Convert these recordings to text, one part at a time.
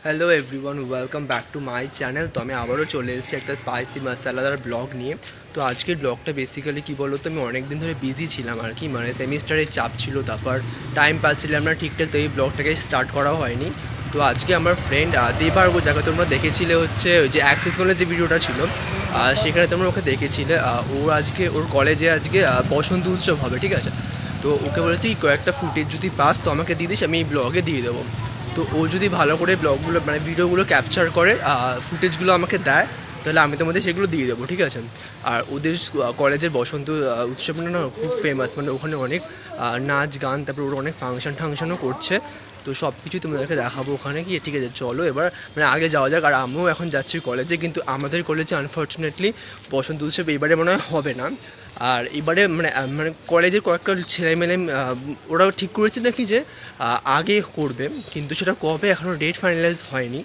Hello everyone, welcome back to my channel. তো আমি আবারও চলে এসেছি একটা স্পাইসি মশালাদার ব্লগ নিয়ে। তো আজকের ব্লগটা বেসিক্যালি কী বলো তো, আমি অনেক দিন ধরে বিজি ছিলাম আর কি, মানে সেমিস্টারের চাপ ছিল, তারপর টাইম পাচ্ছিলাম না ঠিকঠাক, তো এই ব্লগটাকে স্টার্ট করা হয়নি। তো আজকে আমার ফ্রেন্ড দেবার্গ, যাকে তোমরা দেখেছিলে হচ্ছে ওই যে অ্যাক্সিস মলের যে ভিডিওটা ছিল, সেখানে তোমরা ওকে দেখেছিলে। ওর আজকে ওর কলেজে আজকে বসন্ত উৎসব হবে, ঠিক আছে। তো ওকে বলেছি কয়েকটা ফুটেজ যদি পাস তো আমাকে দিয়ে দিস, আমি এই ব্লগে দিয়ে দেবো। তো ও যদি ভালো করে ব্লগগুলো মানে ভিডিওগুলো ক্যাপচার করে, ফুটেজগুলো আমাকে দেয়, তাহলে আমি তোমাদের সেগুলো দিয়ে দেবো, ঠিক আছে। আর ওদের কলেজের বসন্ত উৎসবটা না খুব ফেমাস, মানে ওখানে অনেক নাচ গান, তারপর ওরা অনেক ফাংশনও করছে। তো সব কিছুই তোমাদেরকে দেখাবো ওখানে গিয়ে, ঠিক আছে। চলো এবার মানে আগে যাওয়া যাক। আর আমিও এখন যাচ্ছি কলেজে, কিন্তু আমাদের কলেজে আনফর্চুনেটলি বসন্ত উৎসব এবারে মনে হয় হবে না। আর এবারে মানে মানে কলেজের কয়েকটা ছেলেমেলে ওরাও ঠিক করেছে নাকি যে আগে করবে, কিন্তু সেটা কবে এখনও ডেট ফাইনালাইজ হয়নি।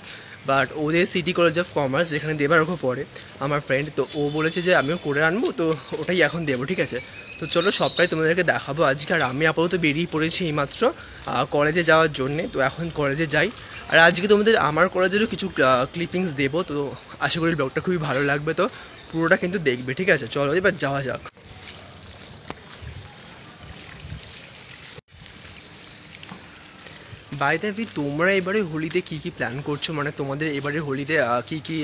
বাট ওদের সিটি কলেজ অফ কমার্স, যেখানে দেবার্ঘ পড়ে আমার ফ্রেন্ড, তো ও বলেছে যে আমিও করে আনবো, তো ওটাই এখন দেবো, ঠিক আছে। তো চলো সবটাই তোমাদেরকে দেখাবো আজকে। আর আমি আপাতত বেরিয়ে পড়েছি এইমাত্র কলেজে যাওয়ার জন্যে, তো এখন কলেজে যাই। আর আজকে তোমাদের আমার কলেজেরও কিছু ক্লিপিংস দেবো, তো আশা করি ব্লগটা খুবই ভালো লাগবে, তো পুরোটা কিন্তু দেখবে, ঠিক আছে। চলো এবার যাওয়া যাক। বাই দ্য ওয়ে, তোমরা এবারে হোলিতে কী কী প্ল্যান করছো, মানে তোমাদের এবারে হোলিতে কী কী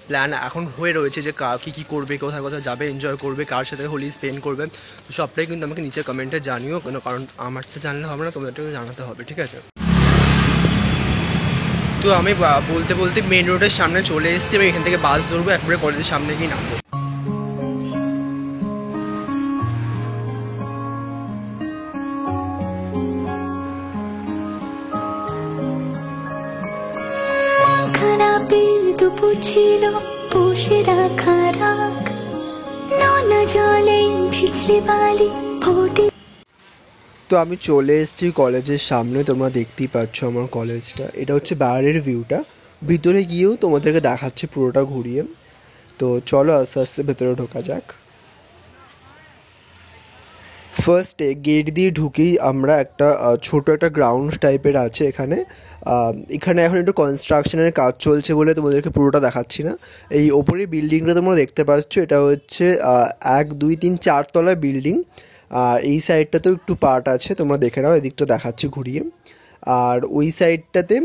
প্ল্যান এখন হয়ে রয়েছে, যে কী কী করবে, কোথায় কোথায় যাবে, এনজয় করবে, কার সাথে হোলি স্পেন্ড করবে, তো সবটাই কিন্তু আমাকে নিচে কমেন্টে জানিও, কারণ আমারটা জানলে হবে না, তোমাদেরটাকে জানাতে হবে, ঠিক আছে। তো আমি বলতে বলতে মেন রোডের সামনে চলে এসেছি, আমি এখান থেকে বাস ধরবো, একবারে কলেজের সামনে গিয়ে নামবো। খারাপের দুপুর ছিল, বসে রাখা রাখ, নোনা জলে ভিজলি বালি ফোটে। তো আমি চলে এসেছি কলেজের সামনে, তোমরা দেখতেই পাচ্ছ আমার কলেজটা, এটা হচ্ছে বাইরের ভিউটা। ভিতরে গিয়েও তোমাদেরকে দেখাচ্ছে পুরোটা ঘুরিয়ে। তো চলো আস্তে আস্তে ভেতরে ঢোকা যাক। ফার্স্টে গেট দিয়ে ঢুকেই আমরা একটা ছোটো একটা গ্রাউন্ড টাইপের আছে এখানে। এখানে এখন একটু কনস্ট্রাকশনের কাজ চলছে বলে তোমাদেরকে পুরোটা দেখাচ্ছি না। এই ওপরের বিল্ডিংটা তোমরা দেখতে পাচ্ছ, এটা হচ্ছে 1 2 3 4 তলার বিল্ডিং। আর এই সাইডটাতেও একটু পার্ট আছে, তোমরা দেখে নাও, এদিকটা দেখাচ্ছি ঘুরিয়ে। আর ওই সাইডটাতে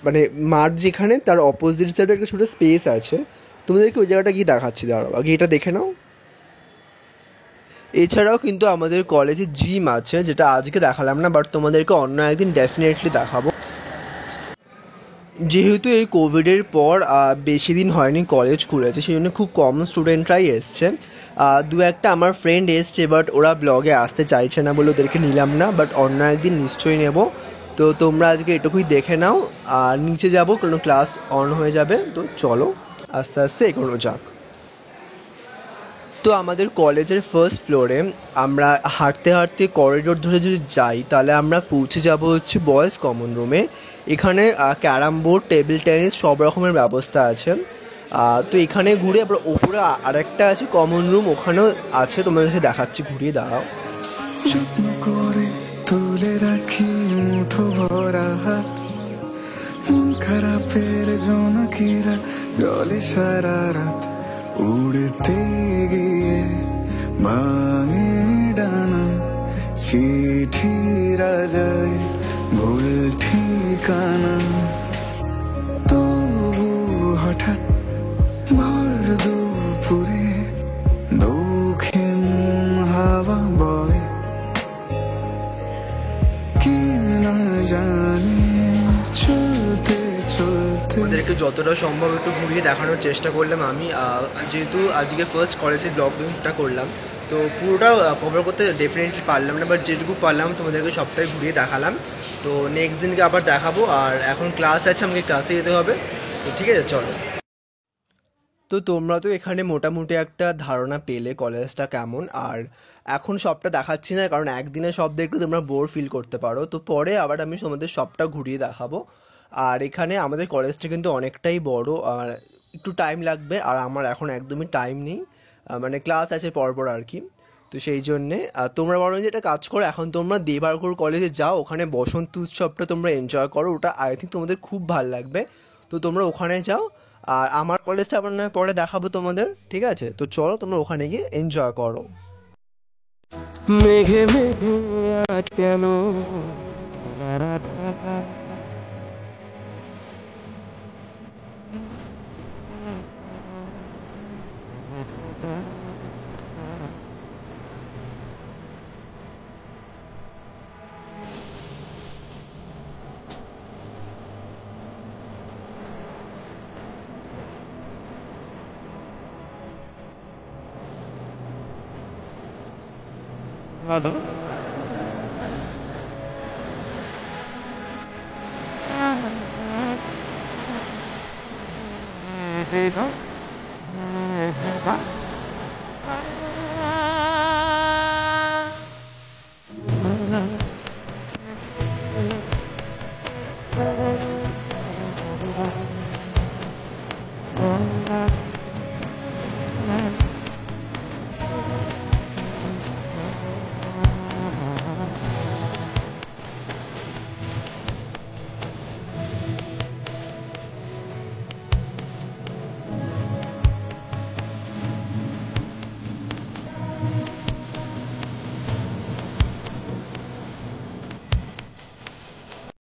মানে মাঠ যেখানে, তার অপোজিট সাইডে একটা ছোটো স্পেস আছে, তোমাদেরকে ওই জায়গাটা গিয়ে দেখাচ্ছি, দাঁড়াও আগে এটা দেখে নাও। এছাড়াও কিন্তু আমাদের কলেজে জিম আছে, যেটা আজকে দেখালাম না, বাট তোমাদেরকে অন্য একদিন ডেফিনেটলি দেখাবো। যেহেতু এই কোভিডের পর বেশি দিন হয়নি কলেজ খুলেছে, সেই জন্য খুব কম স্টুডেন্টরাই এসছে। দু একটা আমার ফ্রেন্ড এসছে, বাট ওরা ব্লগে আসতে চাইছে না বলে ওদেরকে নিলাম না, বাট অন্য একদিন নিশ্চয়ই নেব। তো তোমরা আজকে এটুকুই দেখে নাও, আর নিচে যাবো, কোনো ক্লাস অন হয়ে যাবে, তো চলো আস্তে আস্তে এগোনো যাক। তো আমাদের কলেজের ফার্স্ট ফ্লোরে আমরা হাঁটতে হাঁটতে করিডোর ধরে যদি যাই, তাহলে আমরা পৌঁছে যাব হচ্ছে বয়েজ কমন রুমে। এখানে ক্যারাম বোর্ড, টেবিল টেনিস সব রকমের ব্যবস্থা আছে। তো এখানে ঘুরে আবার ওপরে আরেকটা আছে কমন রুম, ওখানেও আছে, তোমাদেরকে দেখাচ্ছি ঘুরিয়ে, দাঁড়াও। যত্ন করে তুলে রাখি মুঠো ভরা হাত, মন খারাপের জোনাকিরা জলে সারা রাত, উড়তে গিয়ে ভাঙে ডানা, চিঠিরা যায় ভুল ঠিকানা, তবু হঠাৎ ভর দুপুরে দক্ষিণ হাওয়া বয়, কি না জানি চলতে চলতে। আমাদেরকে যতটা সম্ভব একটু ঘুরিয়ে দেখানোর চেষ্টা করলাম আমি, যেহেতু আজকে ফার্স্ট কলেজে ব্লগিংটা করলাম, তো পুরোটা কভার করতে ডেফিনেটলি পারলাম না, বাট যেটুকু পারলাম তোমাদেরকে সবটাই ঘুরিয়ে দেখালাম। তো নেক্সট দিনকে আবার দেখাবো। আর এখন ক্লাস আছে, আমাকে ক্লাসে যেতে হবে, তো ঠিক আছে চলো। তো তোমরা তো এখানে মোটামুটি একটা ধারণা পেলে কলেজটা কেমন। আর এখন সবটা দেখাচ্ছি না, কারণ একদিনে সব দেখলে তোমরা বোর ফিল করতে পারো, তো পরে আবার আমি তোমাদের সবটা ঘুরিয়ে দেখাবো। আর এখানে আমাদের কলেজটা কিন্তু অনেকটাই বড়, আর একটু টাইম লাগবে, আর আমার এখন একদমই টাইম নেই, মানে ক্লাস আছে পরপর আর কি। তো সেই জন্যে তোমরা বরং যেটা কাজ করো, এখন তোমরা দেবারগড় কলেজে যাও, ওখানে বসন্ত উৎসবটা তোমরা এনজয় করো, ওটা আই থিঙ্ক তোমাদের খুব ভালো লাগবে। তো তোমরা ওখানে যাও, আর আমার কলেজটা আবার নয় পরে দেখাবো তোমাদের, ঠিক আছে? তো চলো তোমরা ওখানে গিয়ে এনজয় করো। মেঘে মেঘে আজ কেন Hello? Hey,